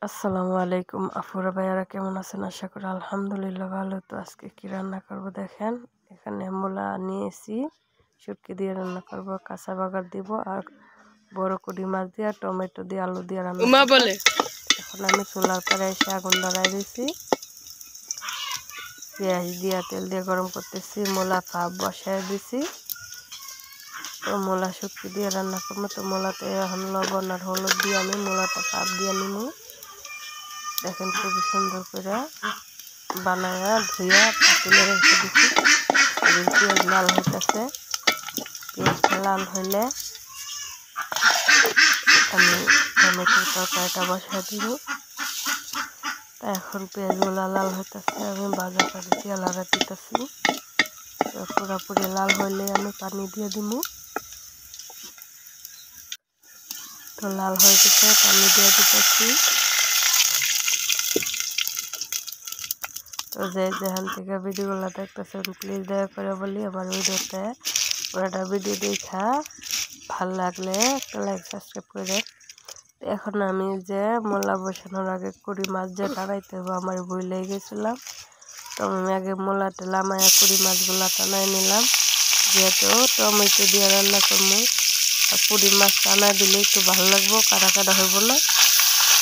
আসসালামু আলাইকুম আপুরা ভাইয়ারা, কেমন আছেন? আশা করি আলহামদুলিল্লাহ ভালো। তো আজকে কি রান্না করব দেখেন। এখানে মূলা নিয়েছি, শুটকি দিয়ে রান্না করব, কাঁচা বাগার দিব আর বড় কুড়ি মাছ দিয়ে টমেটো দিয়ে আলু দিয়ে রান্না করব। এখন আমি চুলার পরে এসে আগুন ধরাই দিয়েছি, পেঁয়াজ দিয়ে তেল দিয়ে গরম করতেছি, মূলা ভাপ বসাই দিছি। তো মূলা শুটকি দিয়ে রান্না করবো। তো মূলাতে এখন লবণ আর হলুদ দিয়ে আমি মূলাটা ভাপ দিয়ে নিব। দেখেন খুবই সুন্দর করে বানায়া ধুইয়া পাতিলে রেখে দিচ্ছি। পেঁয়াজ লাল হইতেছে, পেঁয়াজটা লাল হইলে আমি টমেটোর তরকারিটা বসাই দিব। তা এখন পেঁয়াজগুলা লাল হইতেছে, আমি বাজারটা দিয়ে লাড়া দিতেছি। পুরাপুরি লাল হইলে আমি পানি দিয়ে দিব। তো লাল হয়ে গেছে, পানি দিয়ে দিতেছি। তো যেখান থেকে ভিডিওগুলো দেখতেছেন প্লিজ দয়া করে বলি আমার ভিডিওতে পুরোটা ভিডিও দেখা ভাল লাগলে একটা লাইক সাবস্ক্রাইব করে। এখন আমি যে মূলা বসানোর আগে কুড়ি মাছ যে টানাইতে হবে আমার বই লেগে গেছিলাম। তো আমি আগে মূলাটা লামায়া কুড়ি মাছগুলো টানাই নিলাম, যেহেতু টমেটো দিয়ে রান্না করবো। আর কুড়ি মাছ টানাই দিলে একটু ভালো লাগবো, কাটা কাটা হইব না।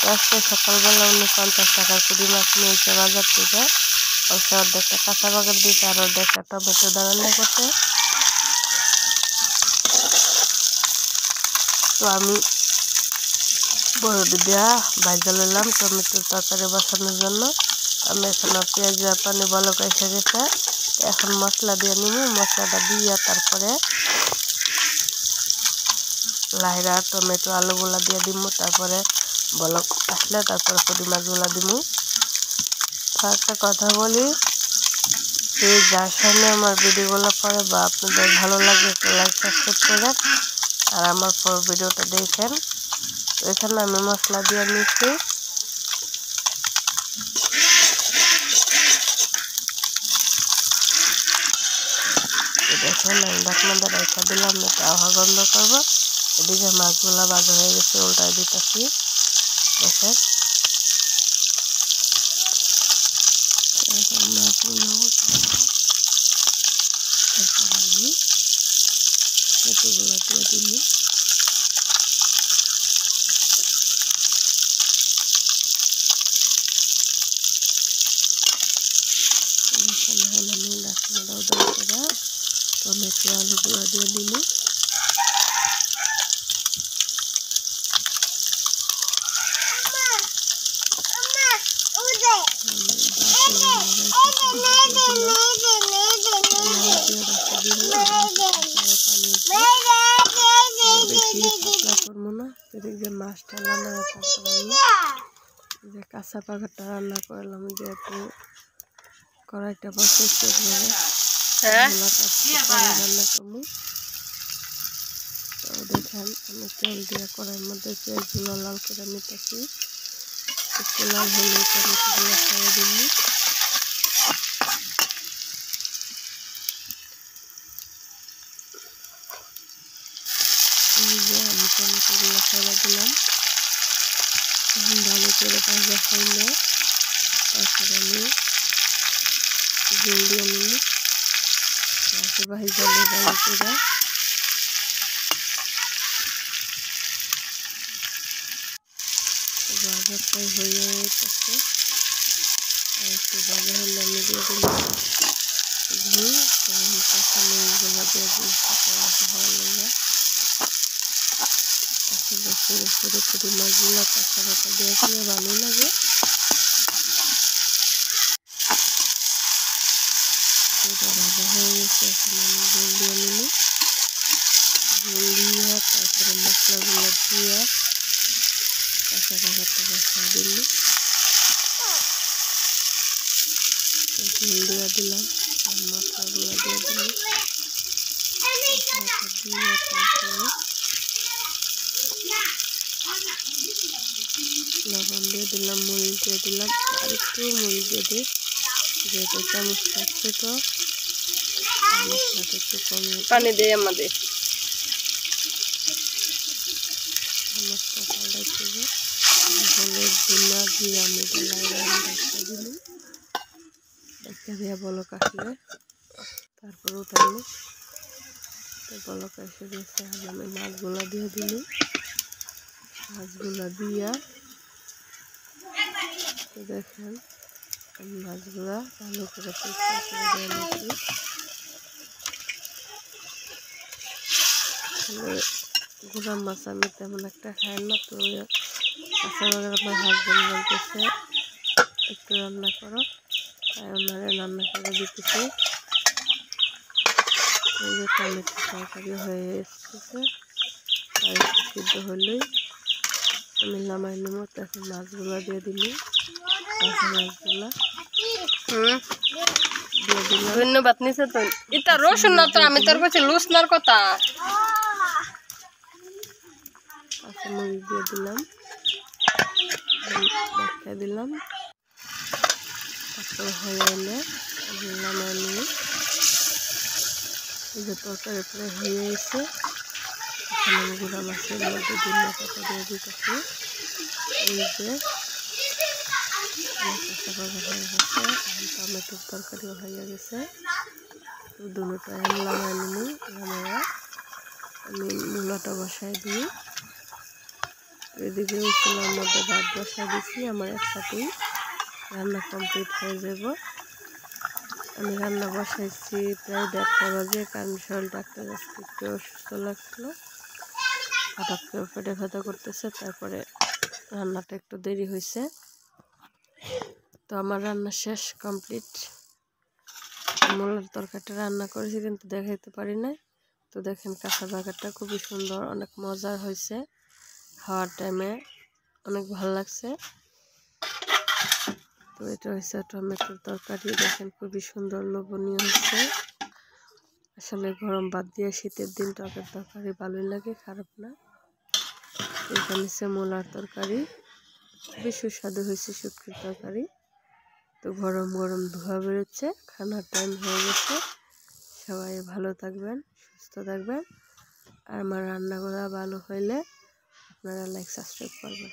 তো আজকে সকালবেলা উনি 50 টাকার কুড়ি মাছ নিয়েছে বাজার থেকে। ওইসব অর্ধেকটা কাঁচা বাগার দিতে আর অর্ধেকটা টমেটো দিয়ে রান্না করতে। তো আমি বড়দি দিয়া ভাজা লইলাম টমেটোর তরকারি বসানোর জন্য। আমি এখন পেঁয়াজ আর পানি ভালো করে এসে গেছে। এখন মশলা দিয়ে নিব, মশলাটা দিয়ে তারপরে লাইরা টমেটো আলুগুলা দিয়ে দিব। তারপরে বলক আসলে তারপরে কুড়ি মাছগুলা দিব। একটা কথা বলি, যে যার সামনে আমার ভিডিওগুলো পড়ে বা আপনাদের ভালো লাগে একটা লাইক সাবস্ক্রাইব করে আর আমার পর ভিডিওটা দেখেন। তো এখানে আমি মশলা দিয়ে নিচ্ছি। দেখেন আমি ঢাকনাটা রেখে দিলাম, এটা আওয়া বন্ধ করবো। এদিকে মাছগুলা ভাজা হয়ে গেছে, উল্টাই দিতেছি। দেখেন এখন মাছগুলো তারপর আমি কতগুলো দিয়ে দিল। আমি ঢাকনাটাও দাও করে টমেটো আলুগুলো দিয়ে দিল। মাছটা রান্না তারপর আমি যে কাঁচা পাকাটা রান্না করলাম, যেহেতু কড়াইটা বসেছে রান্না করবো। তো দেখেন আমি তেল দিয়ে কড়াইয়ের মধ্যে পেঁয়াজগুলো লাল করে নিতেছি। একটু লাল হলে টমেটোগুলো খাইয়ে দিলি। আমি টমেটোগুলো খাইয়ে দিলাম। ভালো করে ভাজা হইলে তারপর আমি জল দিয়ে নিই। তারপর ভাজা ভালো করে ভাজা প্রায় হয়ে গেছে। আর একটু ভাজা হলে আমি দিয়ে দিলাম ঘি, কাঁচা মরিচগুলো দিয়ে দিই ভাজা হওয়ার লেগে। আসলে সরু সরু কুড়ি মাছগুলো কাঁচা পাকা দিয়ে খেলে ভালো লাগে। এটা ভাজা হয়ে গেছে, এখন আমি জল দিয়ে নিই। জল দিয়ে তারপরে মশলাগুলো দিয়ে কাঁচা পাকাটা বসা দিলি। জল দিয়ে দিলাম, মশলাগুলো দিয়ে দিলি। মশলাটা দিয়ে তারপরে লবণ দিয়ে দিলাম, মরিচ দিয়ে দিলাম, আর একটু মরিচ দিয়ে দিই, যেহেতু চামচটা ছোট মশলাটা একটু কমে পানি দিয়ে আমাদের চামচটা পাল্টাই দেবো। হলুদ শুকনা দিয়ে আমি দিলি একটা দিয়ে বলক আসলে তারপর উঠাইলো। তো বলক এসে গেছে, আমি মাছগুলা দিয়ে দিলি। মাছগুলা দিয়া তো দেখেন আমি মাছগুলা ভালো করে পরিষ্কার করে দিয়ে নিচ্ছি। গুড়া মাছ আমি তেমন একটা খাই না, তো কাঁচা বাগার আমার হাজবেন্ড বলতেছে একটু রান্না করো, তাই ওনারে রান্না করে দিতেছি। এই যে টমেটো তরকারি হয়ে এসেছে, আর একটু সিদ্ধ হলেই আমি নামাই নেব। তখন মাছগুলা দিয়ে দিল, মাছগুলা দিয়ে দিলাম। ধন্যবাদ নিছে তো এটা রসুন না তো আমি তোর কাছে লুসনার কথা কাঁচামরিচ দিয়ে দিলাম, দেখা দিলাম। তারপর হয়ে এলে আমি নামাই নিই। এই যে তরকারি প্রায় হয়ে এসে এখন আমি গুঁড়া মাছের মধ্যে ধনিয়া পাতা দিয়ে দিতেছি। এই যে কাঁচা বাগার হয়ে গেছে, টমেটোর তরকারিও হয়ে গেছে। তো দুটোটা এখন নামাই নিই। নামাইয়া আমি মূলাটা বসাই দিই। এদিকে চুলার মধ্যে ভাত বসাই দিছি, আমার একসাথেই রান্না কমপ্লিট হয়ে যাব। আমি রান্না বসাইছি প্রায় 1:30 বাজে, কারণ শরীরটা একটা আজকে একটু অসুস্থ লাগছিল, হঠাৎ করে পেটে ব্যথা করতেছে। তারপরে রান্নাটা একটু দেরি হয়েছে। তো আমার রান্না শেষ, কমপ্লিট। মূলার তরকারিটা রান্না করেছি কিন্তু দেখাইতে পারি নাই। তো দেখেন কাঁচা বাগারটা খুবই সুন্দর, অনেক মজার হয়েছে, খাওয়ার টাইমে অনেক ভালো লাগছে। তো এটা হচ্ছে টমেটোর তরকারি, দেখেন খুবই সুন্দর লোভনীয় হচ্ছে। আসলে গরম ভাত দিয়ে শীতের দিন টকের তরকারি ভালোই লাগে, খারাপ না। এখানে হচ্ছে মূলার তরকারি, খুবই সুস্বাদু হয়েছে শুটকির তরকারি। তো গরম গরম ধোয়া বেরোচ্ছে, খানার টাইম হয়ে গেছে। সবাই ভালো থাকবেন, সুস্থ থাকবেন। আর আমার রান্নাগুলো ভালো হইলে আপনারা লাইক সাবস্ক্রাইব করবেন।